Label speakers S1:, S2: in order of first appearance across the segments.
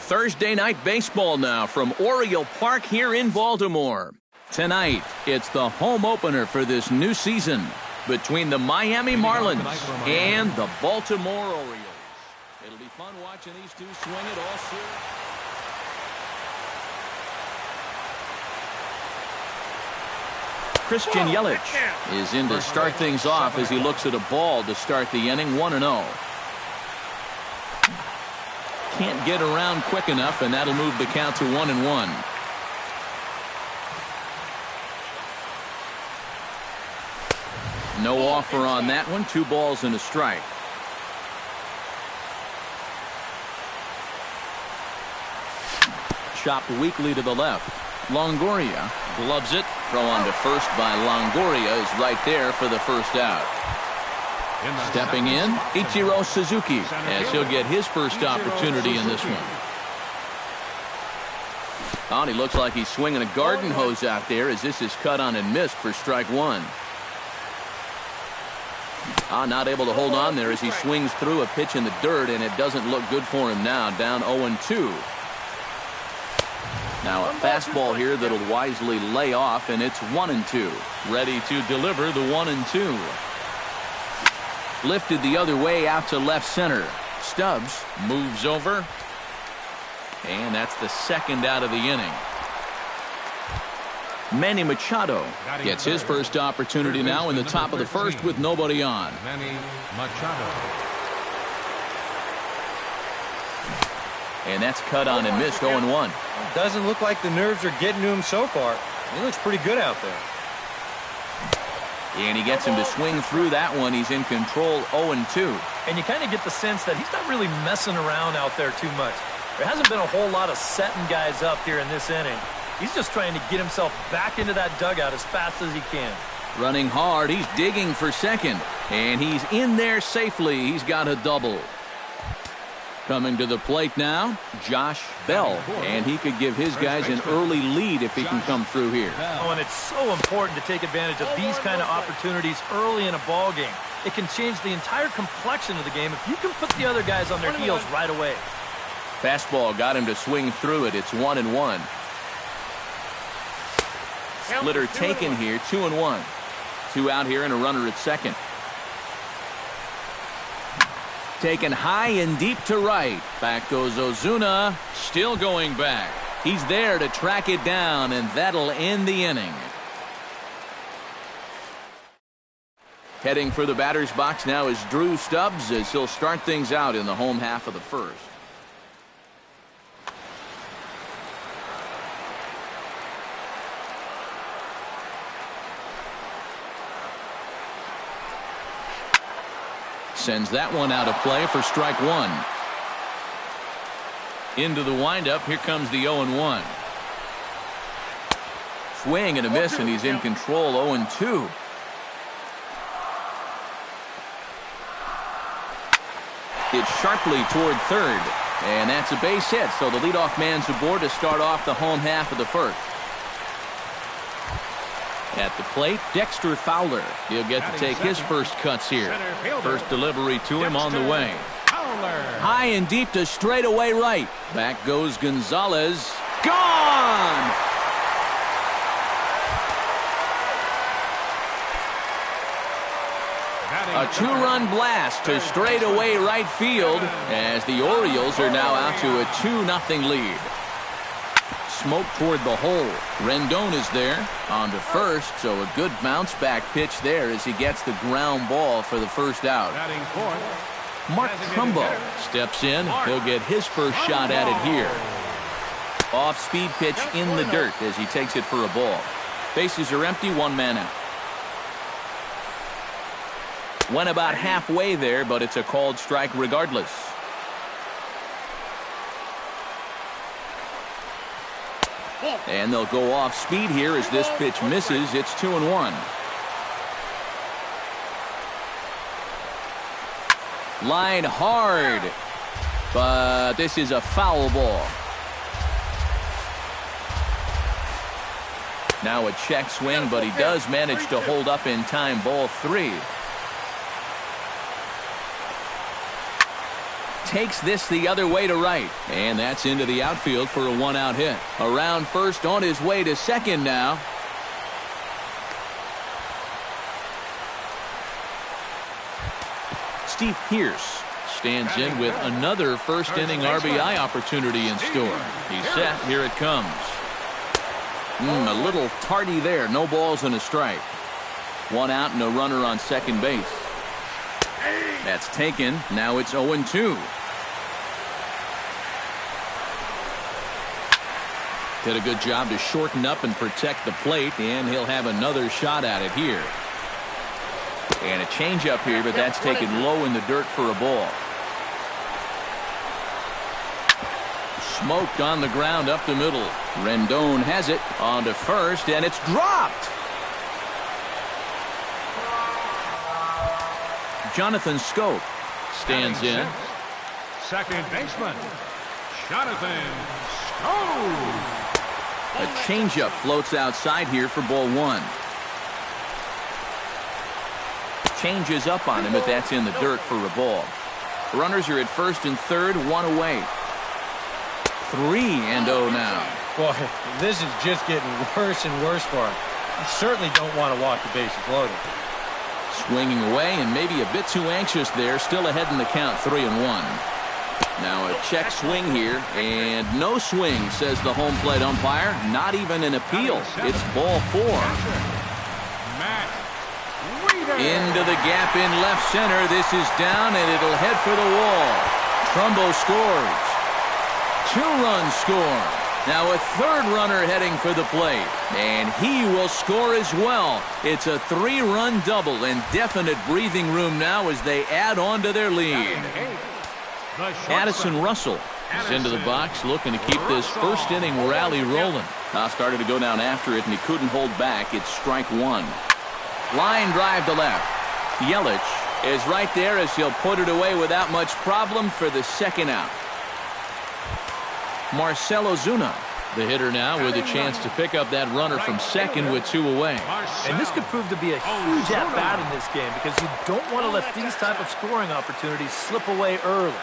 S1: Thursday night baseball now from Oriole Park here in Baltimore. Tonight, it's the home opener for this new season between the Miami Marlins and the Baltimore Orioles. It'll be fun watching these two swing it all series. Christian Yelich is in to start things off as he looks at a ball to start the inning, 1-0. Can't get around quick enough, and that'll move the count to 1-1. No offer on that one. 2 balls and a strike. Chopped weakly to the left. Longoria gloves it. Throw on to first by Longoria is right there for the first out. Stepping in, Ichiro Suzuki, as he'll get his first opportunity in this one. Oh, he looks like he's swinging a garden hose out there as this is cut on and missed for strike 1. Not able to hold on there as he swings through a pitch in the dirt, and it doesn't look good for him now. Down 0-2. Now a fastball here that'll wisely lay off, and it's 1-2. Ready to deliver the 1-2. Lifted the other way out to left center. Stubbs moves over, and that's the second out of the inning. Manny Machado gets his first opportunity now in the top of the first with nobody on.
S2: Manny Machado.
S1: And that's cut on and missed, 0-1.
S3: Doesn't look like the nerves are getting to him so far. He looks pretty good out there.
S1: And he gets him to swing through that one. He's in control, 0-2.
S4: And you kind of get the sense that he's not really messing around out there too much. There hasn't been a whole lot of setting guys up here in this inning. He's just trying to get himself back into that dugout as fast as he can.
S1: Running hard. He's digging for second. And he's in there safely. He's got a double. Coming to the plate now, Josh Bell. And he could give his guys an early lead if he can come through here.
S4: Oh, and it's so important to take advantage of these kind of opportunities early in a ball game. It can change the entire complexion of the game if you can put the other guys on their heels right away.
S1: Fastball got him to swing through it. It's 1-1. Splitter taken here, 2-1. 2 out here and a runner at second. Taken high and deep to right. Back goes Ozuna. Still going back. He's there to track it down, and that'll end the inning. Heading for the batter's box now is Drew Stubbs as he'll start things out in the home half of the first. Sends that one out of play for strike 1. Into the windup. Here comes the 0-1. Swing and a miss, and he's in control, 0-2. It's sharply toward third, and that's a base hit. So the leadoff man's aboard to start off the home half of the first. At the plate, Dexter Fowler. He'll get to take his first cuts here. First delivery to him on the way. High and deep to straightaway right. Back goes Gonzalez. Gone! A 2-run blast to straightaway right field as the Orioles are now out to a 2-0 lead. Smoke toward the hole. Rendon is there on to first, so a good bounce back pitch there as he gets the ground ball for the first out. Mark Trumbo steps in. He'll get his first shot at it here. Off-speed pitch in the dirt as he takes it for a ball. Bases are empty, 1 man out. Went about halfway there, but it's a called strike regardless. And they'll go off speed here as this pitch misses. It's 2-1. Line hard, but this is a foul ball. Now a check swing, but he does manage to hold up in time. Ball 3. takes this the other way to right. And that's into the outfield for a one-out hit. Around first, on his way to second now. Steve Pearce stands in with another first-inning RBI opportunity in store. He's set. Here it comes. A little tardy there. No balls and a strike. One out and a runner on second base. That's taken. Now it's 0-2. Did a good job to shorten up and protect the plate, and he'll have another shot at it here. And a changeup here, but that's taken low in the dirt for a ball. Smoked on the ground up the middle. Rendon has it on to first, and it's dropped. Jonathan Scope stands in.
S2: Second baseman, Jonathan Scope.
S1: A changeup floats outside here for ball one. Changes up on him, but that's in the dirt for a ball. Runners are at first and third, one away. 3-0 now.
S3: Boy, this is just getting worse and worse for him. You certainly don't want to walk the bases loaded.
S1: Swinging away and maybe a bit too anxious there. Still ahead in the count, 3-1. Now a check swing here, and no swing, says the home plate umpire. Not even an appeal. It's ball four. Into the gap in left center. This is down, and it'll head for the wall. Trumbo scores. 2 runs score. Now a third runner heading for the plate, and he will score as well. It's a 3-run double, and definite breathing room now as they add on to their lead. Addison Russell is into the box, looking to keep this first inning rally rolling. Now started to go down after it, and he couldn't hold back. It's strike one. Line drive to left. Yelich is right there as he'll put it away without much problem for the second out. Marcell Ozuna, the hitter now, with a chance to pick up that runner from second with 2 away.
S4: And this could prove to be a huge at-bat in this game because you don't want to let these type of scoring opportunities slip away early.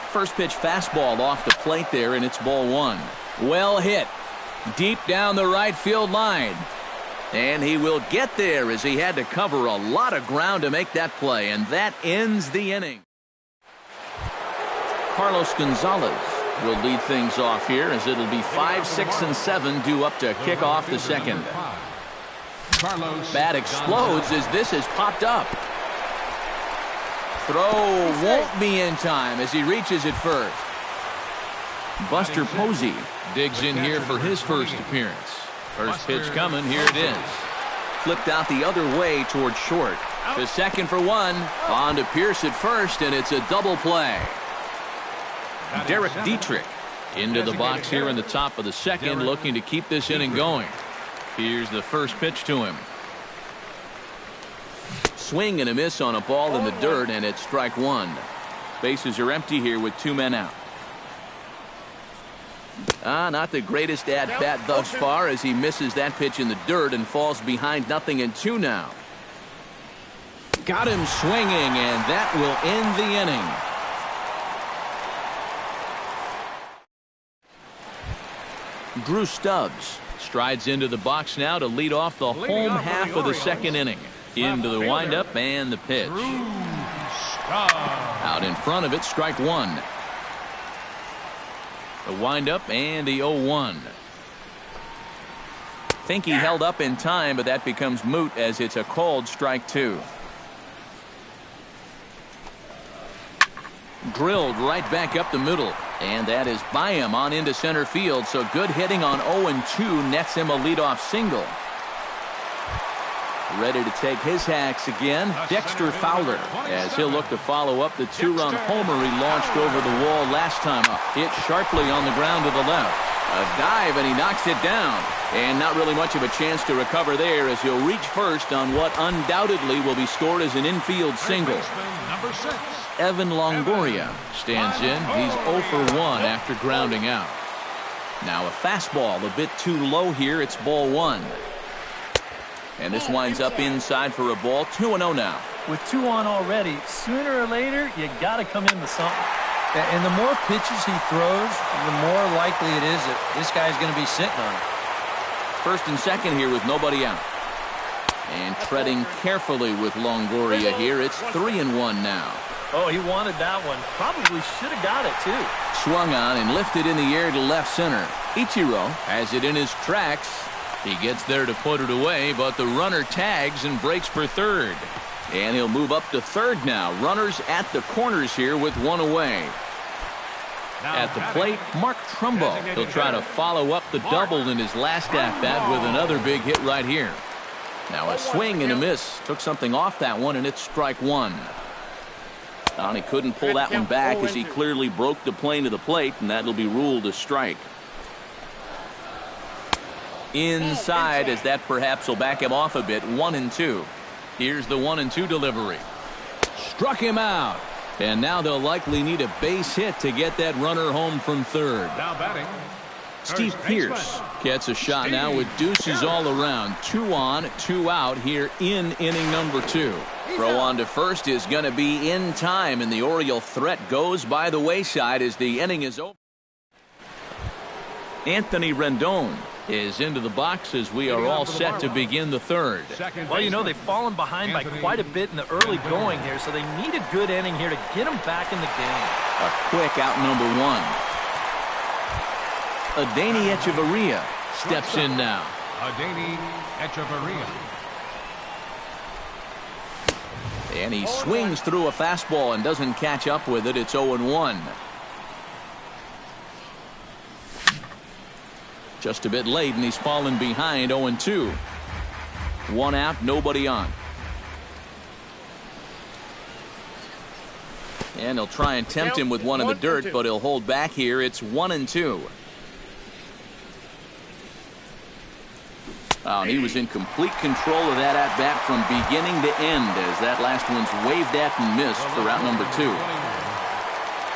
S1: First pitch fastball off the plate there, and it's ball one. Well hit. Deep down the right field line. And he will get there as he had to cover a lot of ground to make that play, and that ends the inning. Carlos Gonzalez will lead things off here as it'll be 5, 6, and 7 due up to kick off the second. Bat explodes as this has popped up. Throw won't be in time as he reaches it first. Buster Posey digs in here for his first appearance. First pitch coming, here it is. Flipped out the other way towards short. To second for one. On to Pearce at first, and it's a double play. Derek Dietrich into the box here in the top of the second, looking to keep this inning going. Here's the first pitch to him. Swing and a miss on a ball in the dirt, and it's strike one. Bases are empty here with 2 men out. Not the greatest at-bat thus far as he misses that pitch in the dirt and falls behind 0-2 now. Got him swinging, and that will end the inning. Drew Stubbs strides into the box now to lead off the home half of the second inning. Into the windup and the pitch. Out in front of it, strike one. The windup and the 0-1. Think he held up in time, but that becomes moot as it's a called strike two. Drilled right back up the middle, and that is by him on into center field. So good hitting on 0-2 nets him a leadoff single. Ready to take his hacks again, Dexter Fowler, as he'll look to follow up the 2-run homer he launched over the wall last time up. Hit sharply on the ground to the left. A dive, and he knocks it down. And not really much of a chance to recover there as he'll reach first on what undoubtedly will be scored as an infield single. Evan Longoria stands in. He's 0 for 1 after grounding out. Now a fastball a bit too low here. It's ball one. And this winds up inside for a ball. 2-0 now.
S4: With 2 on already, sooner or later, you got to come in with something.
S3: And the more pitches he throws, the more likely it is that this guy's going to be sitting on it.
S1: First and second here with nobody out. And treading carefully with Longoria here. It's 3-1 now.
S4: Oh, he wanted that one. Probably should have got it, too.
S1: Swung on and lifted in the air to left center. Ichiro has it in his tracks. He gets there to put it away, but the runner tags and breaks for third. And he'll move up to third now. Runners at the corners here with one away. At the plate, Mark Trumbo. He'll try to follow up the double in his last at-bat with another big hit right here. Now a swing and a miss. Took something off that one, and it's strike one. He couldn't pull that one back as he clearly broke the plane of the plate, and that'll be ruled a strike. Inside, as that perhaps will back him off a bit. 1-2. Here's the 1-2 delivery. Struck him out. And now they'll likely need a base hit to get that runner home from third.
S2: Now batting,
S1: Steve Pearce gets a shot now with deuces all around. 2 on, 2 out here in inning number 2. Throw on to first is going to be in time, and the Oriole threat goes by the wayside as the inning is over. Anthony Rendon is into the box as we are all set to begin the third.
S4: Well, you know, they've fallen behind by quite a bit in the early going here, so they need a good inning here to get them back in the game.
S1: A quick out number 1. Adeiny Echeverria steps in now.
S2: Adeiny Echeverria.
S1: And he swings through a fastball and doesn't catch up with it. It's 0-1. Just a bit late, and he's fallen behind. 0-2. 1 out, nobody on. And he'll try and tempt him with one in the dirt, but he'll hold back here. It's 1-2. He was in complete control of that at-bat from beginning to end as that last one's waved at and missed for out number 2.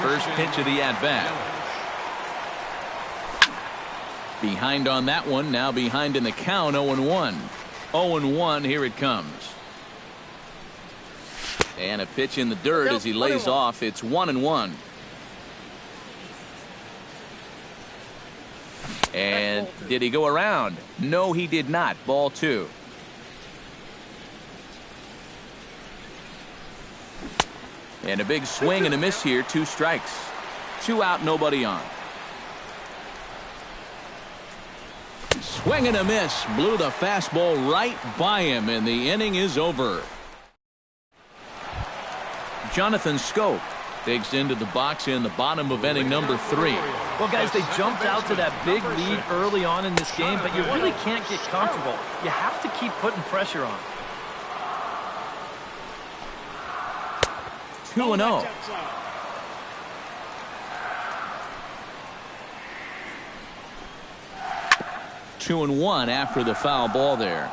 S1: First pitch of the at-bat. Behind on that one, now behind in the count. 0-1. 0-1, here it comes. And a pitch in the dirt as he lays off. It's 1-1. And did he go around? No, he did not. Ball 2. And a big swing and a miss here. 2 strikes. 2 out, nobody on. Swing and a miss. Blew the fastball right by him, and the inning is over. Jonathan Scope digs into the box in the bottom of inning number 3.
S4: Well, guys, they jumped out to that big lead early on in this game, but you really can't get comfortable. You have to keep putting pressure on.
S1: 2-0. Two and 1 after the foul ball there.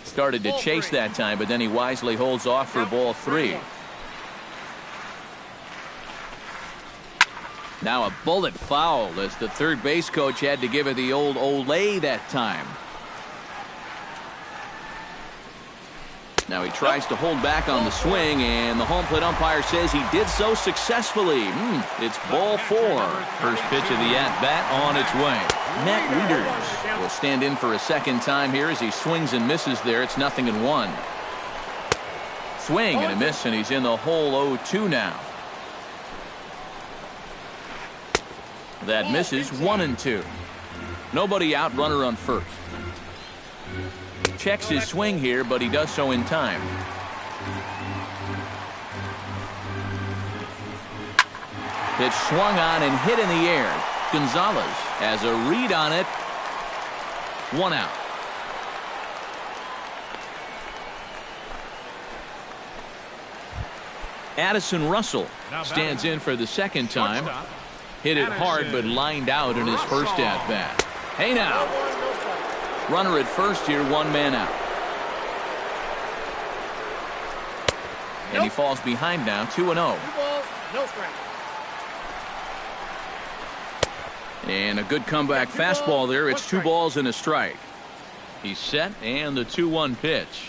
S1: Started to chase that time, but then he wisely holds off for ball 3. Now a bullet foul as the third base coach had to give it the old Olay that time. Now he tries to hold back on the swing, and the home plate umpire says he did so successfully. It's ball 4. First pitch of the at-bat on its way. Matt Wieters will stand in for a second time here as he swings and misses there. It's 0-1. Swing and a miss, and he's in the hole. 0-2 now. That misses. 1-2. Nobody out, runner on first. Checks his swing here, but he does so in time. Pitch swung on and hit in the air. Gonzalez has a read on it. 1 out. Addison Russell stands in for the second time. Hit it hard, but lined out in his first at-bat. Hey now. Runner at first here, 1 man out. And he falls behind now, 2-0.
S5: No strike.
S1: And a good comeback fastball there. It's 2 balls and a strike. He's set, and the 2-1 pitch.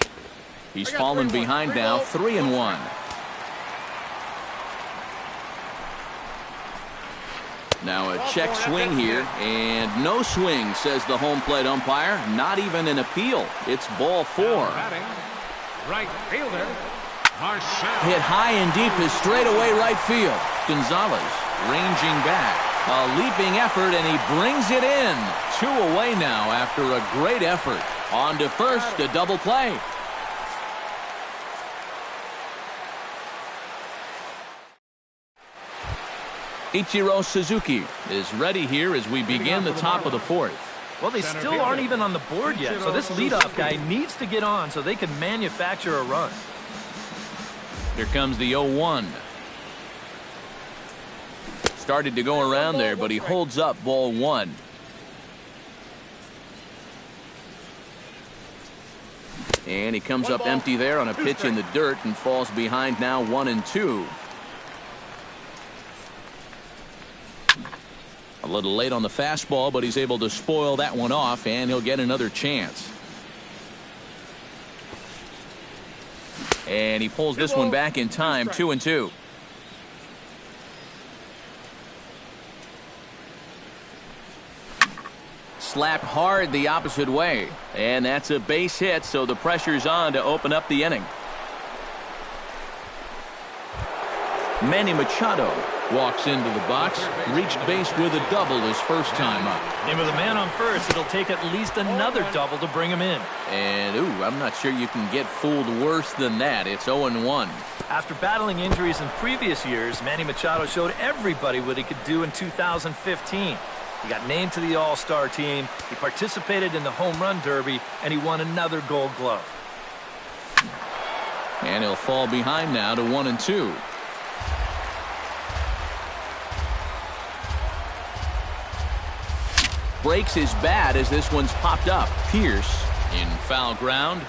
S1: He's fallen behind now, 3-1. Now a check swing here, and no swing, says the home plate umpire. Not even an appeal. It's ball 4.
S2: Right fielder, Marcel.
S1: Hit high and deep is straightaway right field. Gonzalez ranging back. A leaping effort, and he brings it in. 2 away now after a great effort. On to first, a double play. Ichiro Suzuki is ready here as we begin the top of the 4th.
S4: Well, they still aren't even on the board yet, so this leadoff guy needs to get on so they can manufacture a run.
S1: Here comes the 0-1. Started to go around there, but he holds up ball 1. And he comes up empty there on a pitch in the dirt and falls behind now 1-2. A little late on the fastball, but he's able to spoil that one off, and he'll get another chance. And he pulls this one back in time, 2-2. Slapped hard the opposite way, and that's a base hit, so the pressure's on to open up the inning. Manny Machado walks into the box, reached base with a double his first time up.
S4: And with a man on first, it'll take at least another double to bring him in.
S1: And, I'm not sure you can get fooled worse than that. It's 0-1.
S4: After battling injuries in previous years, Manny Machado showed everybody what he could do in 2015. He got named to the All-Star team, he participated in the Home Run Derby, and he won another Gold Glove.
S1: And he'll fall behind now to 1-2. Breaks his bat as this one's popped up. Pierce in foul ground.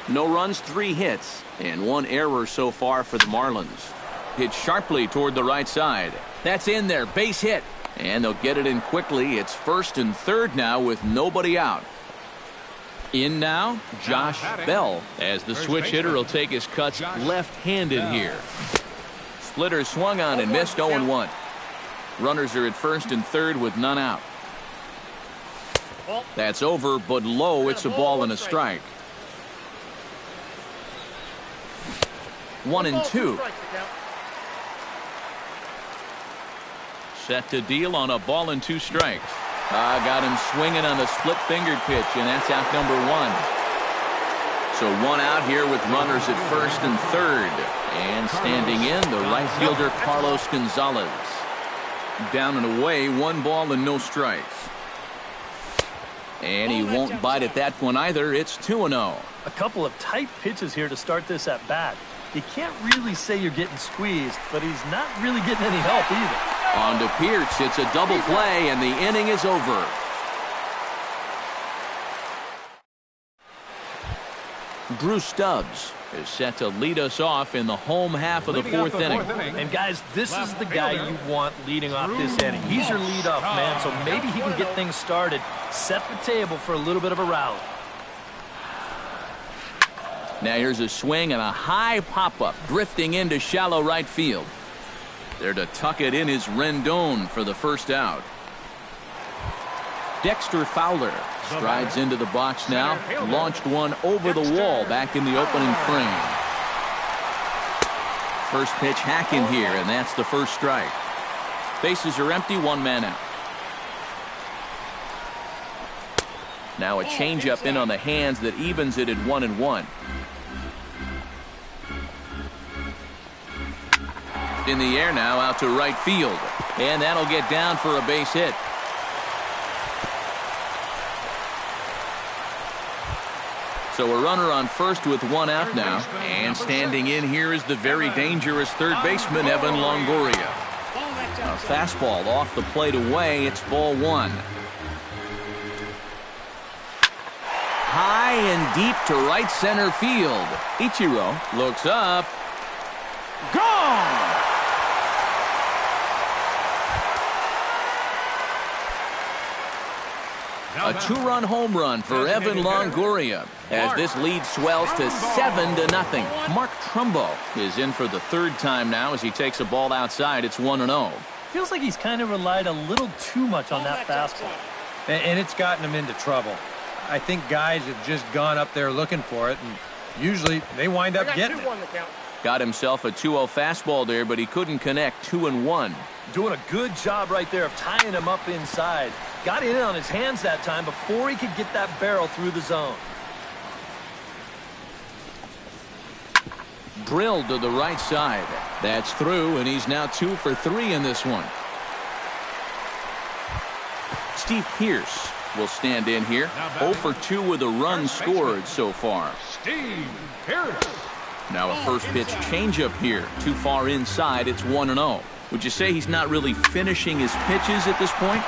S1: No runs, 3 hits, and 1 error so far for the Marlins. Hit sharply toward the right side. That's in there, base hit. And they'll get it in quickly. It's 1st and 3rd now with nobody out. In now, Josh Bell, as the switch hitter will take his cuts left-handed here. Splitter swung on and missed, 0-1. Runners are at 1st and 3rd with none out. That's over, but low. It's a ball and a strike. 1-2. Set to deal on a ball and 2 strikes. Got him swinging on the split-fingered pitch, and that's out number 1. So 1 out here with runners at 1st and 3rd. And standing in, the right fielder Carlos Gonzalez. Down and away, 1 ball and no strikes. And he won't bite at that one either. It's 2-0.
S4: A couple of tight pitches here to start this at bat. You can't really say you're getting squeezed, but he's not really getting any help either.
S1: On to Pierce. It's a double play, and the inning is over. Drew Stubbs is set to lead us off in the home half of the 4th inning.
S4: And guys, this is the guy you want leading off this inning. He's your leadoff man, so maybe he can get things started, set the table for a little bit of a rally.
S1: Now here's a swing and a high pop-up, drifting into shallow right field. There to tuck it in is Rendon for the first out. Dexter Fowler strides into the box now. Launched one over the wall back in the opening frame. First pitch hacking here, and that's the first strike. Bases are empty, 1 man out. Now a changeup in on the hands that evens it at 1-1. In the air now, out to right field. And that'll get down for a base hit. So a runner on first with 1 out now. And standing in here is the very dangerous third baseman, Evan Longoria. A fastball off the plate away. It's ball 1. High and deep to right center field. Ichiro looks up. Gone! A two-run home run for Evan Longoria as this lead swells to 7-0. Mark Trumbo is in for the third time now as he takes a ball outside. It's 1-0.
S4: Feels like he's kind of relied a little too much on that fastball.
S3: And it's gotten him into trouble. I think guys have just gone up there looking for it, and usually they wind up getting it.
S1: Got himself a 2-0 fastball there, but he couldn't connect. 2-1.
S4: Doing a good job right there of tying him up inside. Got in on his hands that time before he could get that barrel through the zone.
S1: Drilled to the right side. That's through, and he's now 2 for 3 in this one. Steve Pearce will stand in here. 0 for 2 with a run scored so far.
S2: Steve Pearce.
S1: Now a first pitch changeup here. Too far inside. It's 1-0. Would you say he's not really finishing his pitches at this point?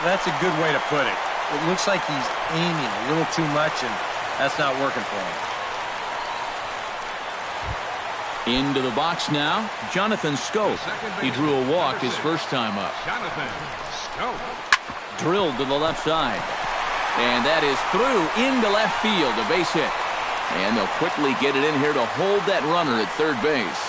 S3: That's a good way to put it. It looks like he's aiming a little too much, and that's not working for him.
S1: Into the box now, Jonathan Scope. He drew a walk his first time up.
S2: Jonathan Scope.
S1: Drilled to the left side. And that is through into left field, a base hit. And they'll quickly get it in here to hold that runner at third base.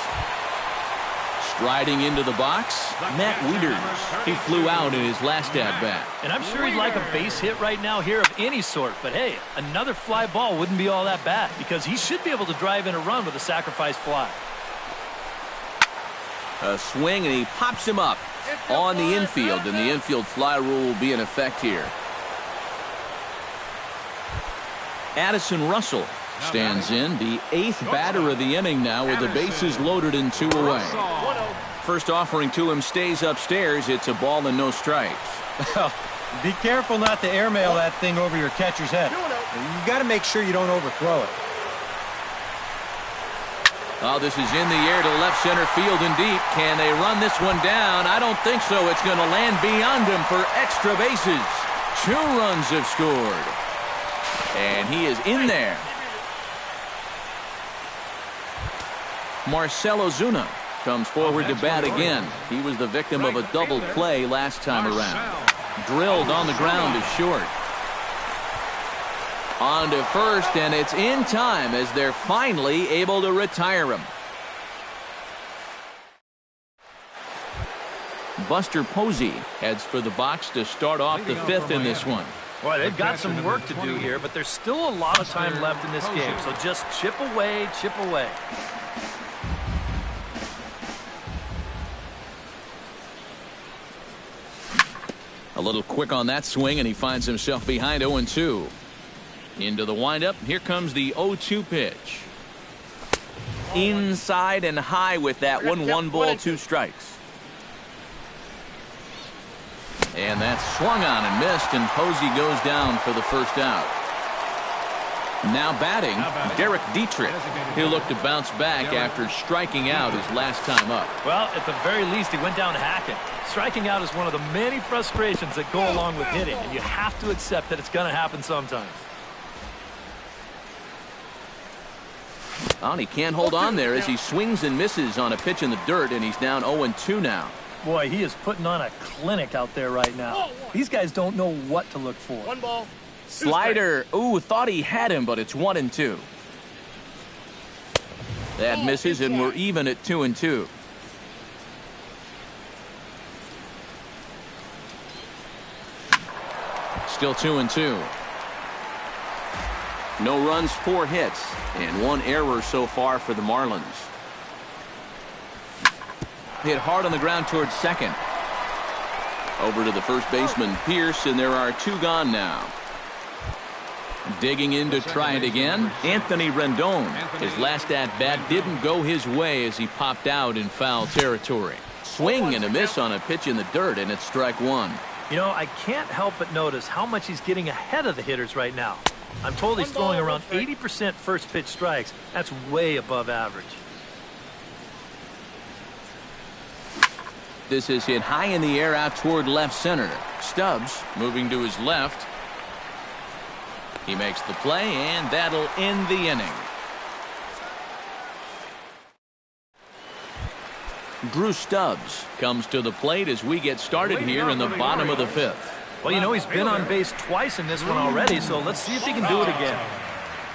S1: Striding into the box, Matt Wieters. He flew out in his last at-bat.
S4: And I'm sure he'd like a base hit right now here of any sort. But hey, another fly ball wouldn't be all that bad because he should be able to drive in a run with a sacrifice fly.
S1: A swing, and he pops him up on the infield, and the infield fly rule will be in effect here. Addison Russell stands in, the 8th batter of the inning now with the bases loaded and 2 away. First offering to him stays upstairs. It's a ball and no strikes.
S3: Be careful not to airmail that thing over your catcher's head. You got to make sure you don't overthrow it.
S1: Oh, this is in the air to left center field and deep. Can they run this one down? I don't think so. It's going to land beyond him for extra bases. 2 runs have scored. And he is in there. Marcell Ozuna comes forward to bat again. He was the victim of a double play last time around. Drilled on the ground is short. On to first, and it's in time as they're finally able to retire him. Buster Posey heads for the box to start off the 5th in this one.
S4: Boy, they've got some work to do here, but there's still a lot of time left in this game, so just chip away, chip away.
S1: A little quick on that swing, and he finds himself behind 0-2. Into the windup. Here comes the 0-2 pitch. Inside and high with that one. 1 ball, 2 strikes. And that's swung on and missed, and Posey goes down for the first out. Now batting, Derek Dietrich. He'll look to bounce back after striking out his last time up.
S4: Well, at the very least, he went down hacking. Striking out is one of the many frustrations that go along with hitting, and you have to accept that it's going to happen sometimes.
S1: Well, he can't hold on there as he swings and misses on a pitch in the dirt, and he's down 0-2 now.
S4: Boy, he is putting on a clinic out there right now. These guys don't know what to look for.
S5: 1 ball.
S1: Slider. Ooh, thought he had him, but it's 1-2. That misses, and we're even at 2-2. Still 2-2. No runs, 4 hits, and 1 error so far for the Marlins. Hit hard on the ground towards second. Over to the first baseman, Pearce, and there are 2 gone now. Digging in to try it again, Anthony Rendon. His last at-bat didn't go his way as he popped out in foul territory. Swing and a miss on a pitch in the dirt, and it's strike 1.
S4: You know, I can't help but notice how much he's getting ahead of the hitters right now. I'm told he's throwing around 80% first pitch strikes. That's way above average.
S1: This is hit high in the air out toward left center. Stubbs moving to his left. He makes the play, and that'll end the inning. Drew Stubbs comes to the plate as we get started here in the bottom of the 5th.
S4: Well, you know, he's been on base twice in this one already, so let's see if he can do it again.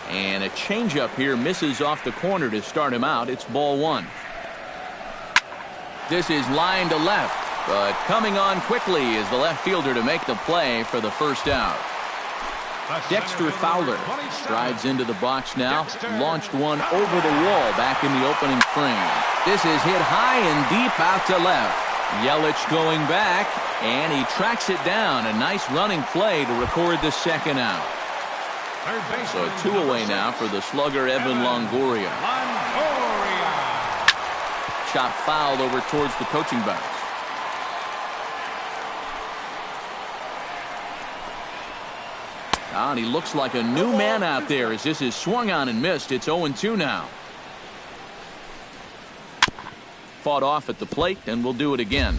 S1: And a changeup here misses off the corner to start him out. It's ball one. This is line to left, but coming on quickly is the left fielder to make the play for the first out. Dexter Fowler strides into the box now, launched one over the wall back in the opening frame. This is hit high and deep out to left. Yelich going back, and he tracks it down. A nice running play to record the second out. So a 2 away now for the slugger Evan Longoria. Shot fouled over towards the coaching box. And he looks like a new man out there as this is swung on and missed. It's 0-2 now. Fought off at the plate, and we'll do it again.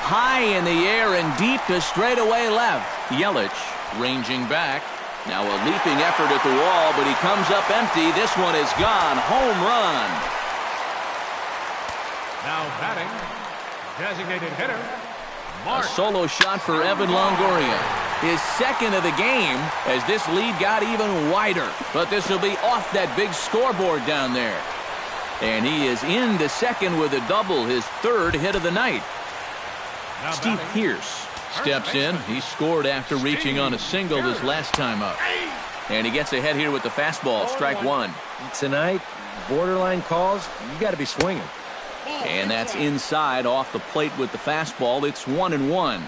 S1: High in the air and deep to straightaway left. Yelich ranging back. Now a leaping effort at the wall, but he comes up empty. This one is gone. Home run.
S2: Now batting, designated hitter,
S1: A solo shot for Evan Longoria. His second of the game as this lead got even wider. But this will be off that big scoreboard down there. And he is into second with a double, his third hit of the night. Steve Pearce steps in. He scored after reaching on a single this last time up. And he gets ahead here with the fastball, strike one.
S3: Tonight, borderline calls, you got to be swinging.
S1: And that's inside off the plate with the fastball. It's 1-1.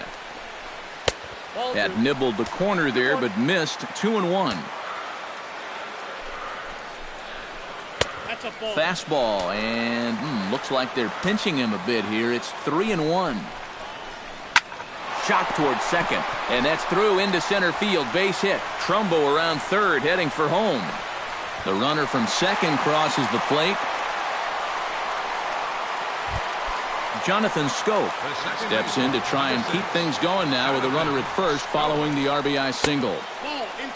S1: That nibbled the corner there, but missed. 2-1. Fastball, and looks like they're pinching him a bit here. It's 3-1. Shot towards second, and that's through into center field. Base hit. Trumbo around third, heading for home. The runner from second crosses the plate. Jonathan Scope steps in to try and keep things going now with a runner at first following the RBI single.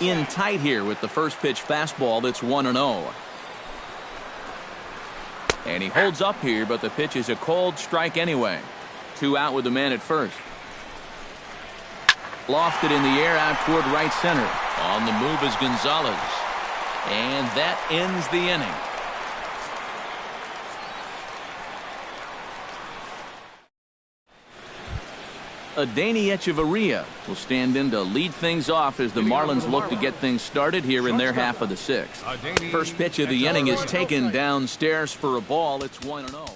S1: In tight here with the first pitch fastball. That's 1-0. And he holds up here, but the pitch is a cold strike anyway. 2 out with the man at first. Lofted in the air out toward right center. On the move is Gonzalez. And that ends the inning. Adeiny Echeverria will stand in to lead things off as the Marlins look to get things started here in their half of the sixth. First pitch of the inning is taken downstairs for a ball. It's 1-0.